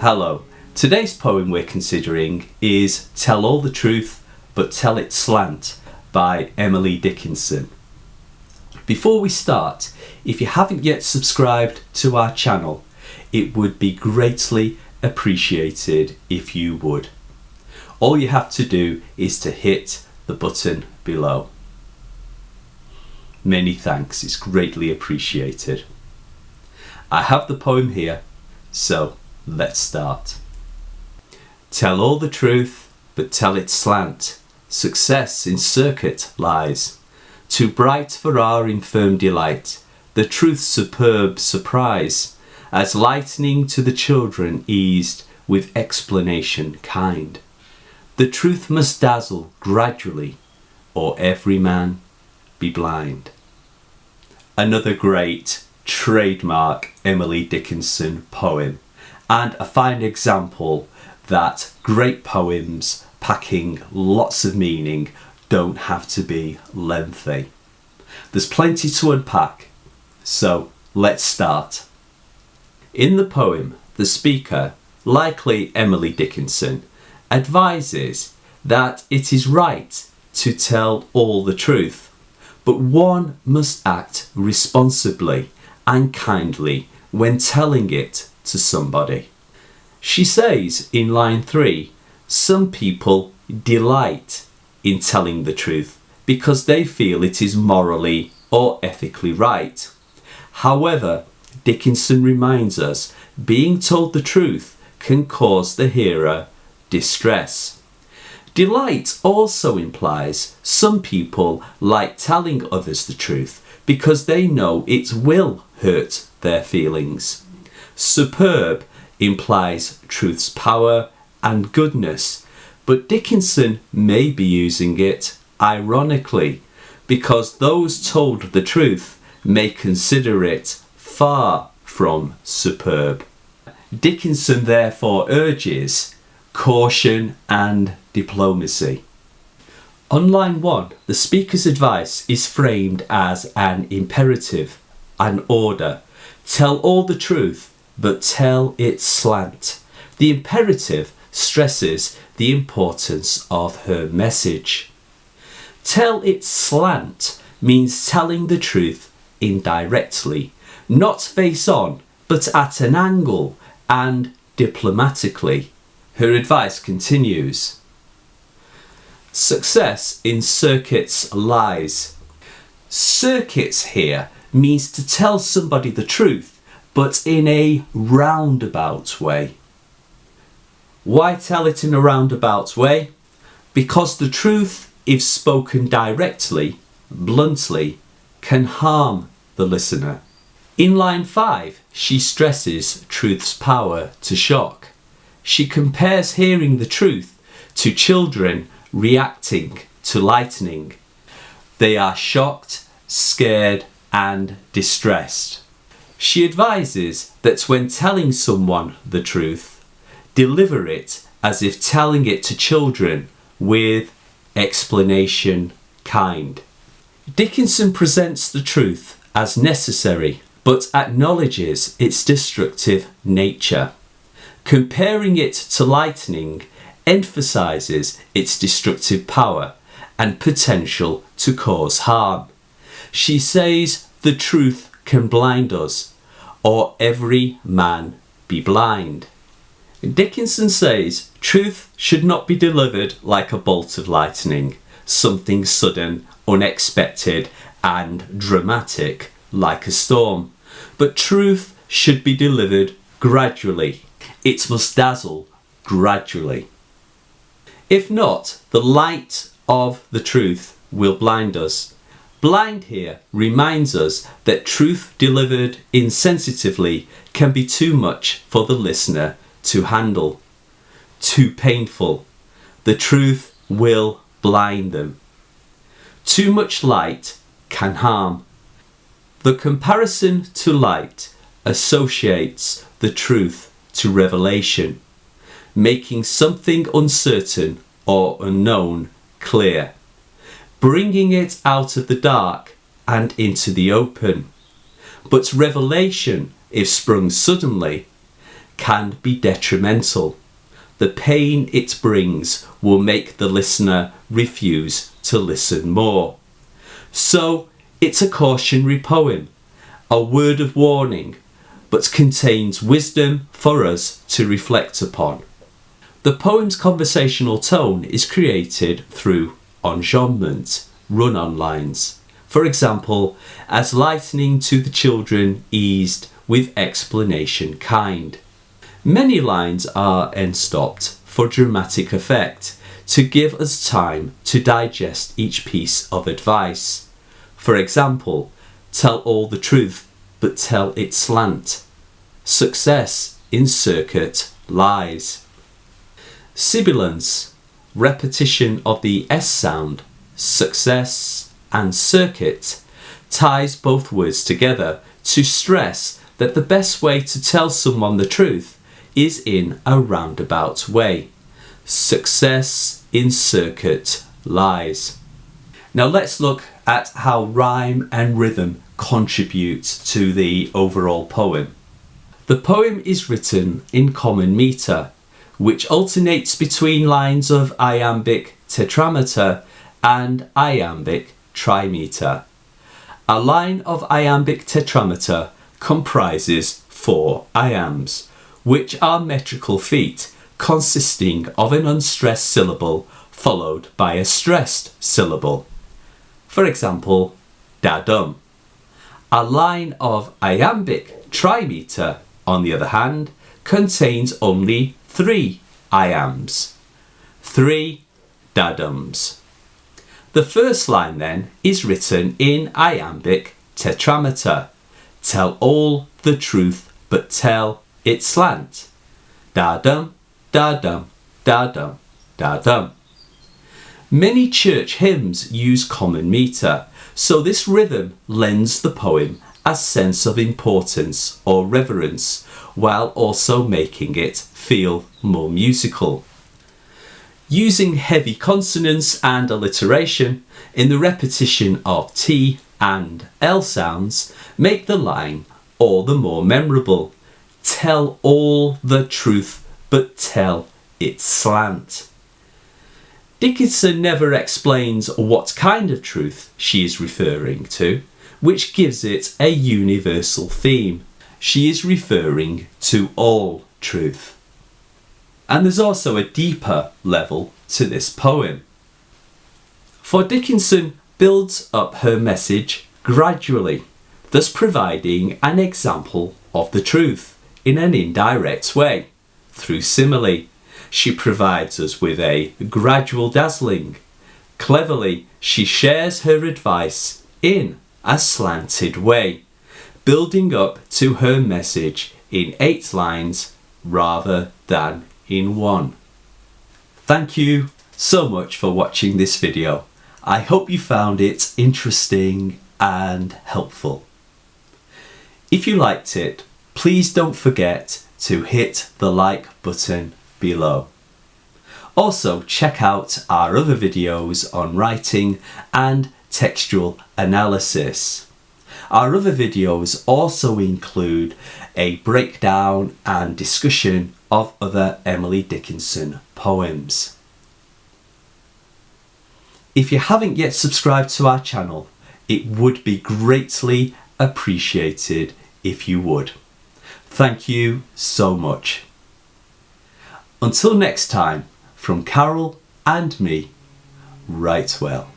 Hello, today's poem we're considering is Tell All the Truth But Tell It Slant by Emily Dickinson. Before we start, if you haven't yet subscribed to our channel, it would be greatly appreciated if you would. All you have to do is to hit the button below. Many thanks, it's greatly appreciated. I have the poem here, so let's start. Tell all the truth, but tell it slant. Success in circuit lies. Too bright for our infirm delight, the truth's superb surprise, as lightning to the children eased with explanation kind. The truth must dazzle gradually, or every man be blind. Another great trademark Emily Dickinson poem, and a fine example that great poems packing lots of meaning don't have to be lengthy. There's plenty to unpack, so let's start. In the poem, the speaker, likely Emily Dickinson, advises that it is right to tell all the truth, but one must act responsibly and kindly when telling it to somebody. She says in line 3, some people delight in telling the truth because they feel it is morally or ethically right. However, Dickinson reminds us being told the truth can cause the hearer distress. Delight also implies some people like telling others the truth because they know it will hurt their feelings. Superb implies truth's power and goodness, but Dickinson may be using it ironically because those told the truth may consider it far from superb. Dickinson therefore urges caution and diplomacy. On line 1, the speaker's advice is framed as an imperative, an order. Tell all the truth, but tell it slant. The imperative stresses the importance of her message. Tell it slant means telling the truth indirectly, not face on, but at an angle and diplomatically. Her advice continues. Success in circuits lies. Circuits here means to tell somebody the truth, but in a roundabout way. Why tell it in a roundabout way? Because the truth, if spoken directly, bluntly, can harm the listener. In line 5, she stresses truth's power to shock. She compares hearing the truth to children reacting to lightning. They are shocked, scared, and distressed. She advises that when telling someone the truth, deliver it as if telling it to children with explanation kind. Dickinson presents the truth as necessary, but acknowledges its destructive nature. Comparing it to lightning emphasises its destructive power and potential to cause harm. She says the truth can blind us, or every man be blind. Dickinson says truth should not be delivered like a bolt of lightning, something sudden, unexpected, and dramatic like a storm, but truth should be delivered gradually. It must dazzle gradually. If not, the light of the truth will blind us. Blind here reminds us that truth delivered insensitively can be too much for the listener to handle. Too painful. The truth will blind them. Too much light can harm. The comparison to light associates the truth to revelation, making something uncertain or unknown clear, bringing it out of the dark and into the open. But revelation, if sprung suddenly, can be detrimental. The pain it brings will make the listener refuse to listen more. So it's a cautionary poem, a word of warning, but contains wisdom for us to reflect upon. The poem's conversational tone is created through enjambment, run-on lines. For example, as lightning to the children eased with explanation kind. Many lines are end-stopped for dramatic effect, to give us time to digest each piece of advice. For example, tell all the truth, but tell it slant. Success in circuit lies. Sibilance, repetition of the S sound, success and circuit, ties both words together to stress that the best way to tell someone the truth is in a roundabout way. Success in circuit lies. Now let's look at how rhyme and rhythm contribute to the overall poem. The poem is written in common metre, which alternates between lines of iambic tetrameter and iambic trimeter. A line of iambic tetrameter comprises 4 iambs, which are metrical feet consisting of an unstressed syllable followed by a stressed syllable. For example, da-dum. A line of iambic trimeter, on the other hand, contains only 3 iambs, 3 da-dums. The first line then is written in iambic tetrameter. Tell all the truth, but tell it slant. Da-dum, da-dum, da-dum, da-dum. Many church hymns use common metre, so this rhythm lends the poem a sense of importance or reverence, while also making it feel more musical. Using heavy consonants and alliteration in the repetition of T and L sounds make the line all the more memorable. Tell all the truth, but tell it slant. Dickinson never explains what kind of truth she is referring to, which gives it a universal theme. She is referring to all truth. And there's also a deeper level to this poem. For Dickinson builds up her message gradually, thus providing an example of the truth in an indirect way. Through simile, she provides us with a gradual dazzling. Cleverly, she shares her advice in a slanted way, building up to her message in 8 lines rather than in 1. Thank you so much for watching this video. I hope you found it interesting and helpful. If you liked it, please don't forget to hit the like button below. Also, check out our other videos on writing and textual analysis. Our other videos also include a breakdown and discussion of other Emily Dickinson poems. If you haven't yet subscribed to our channel, it would be greatly appreciated if you would. Thank you so much. Until next time, from Carol and me, write well.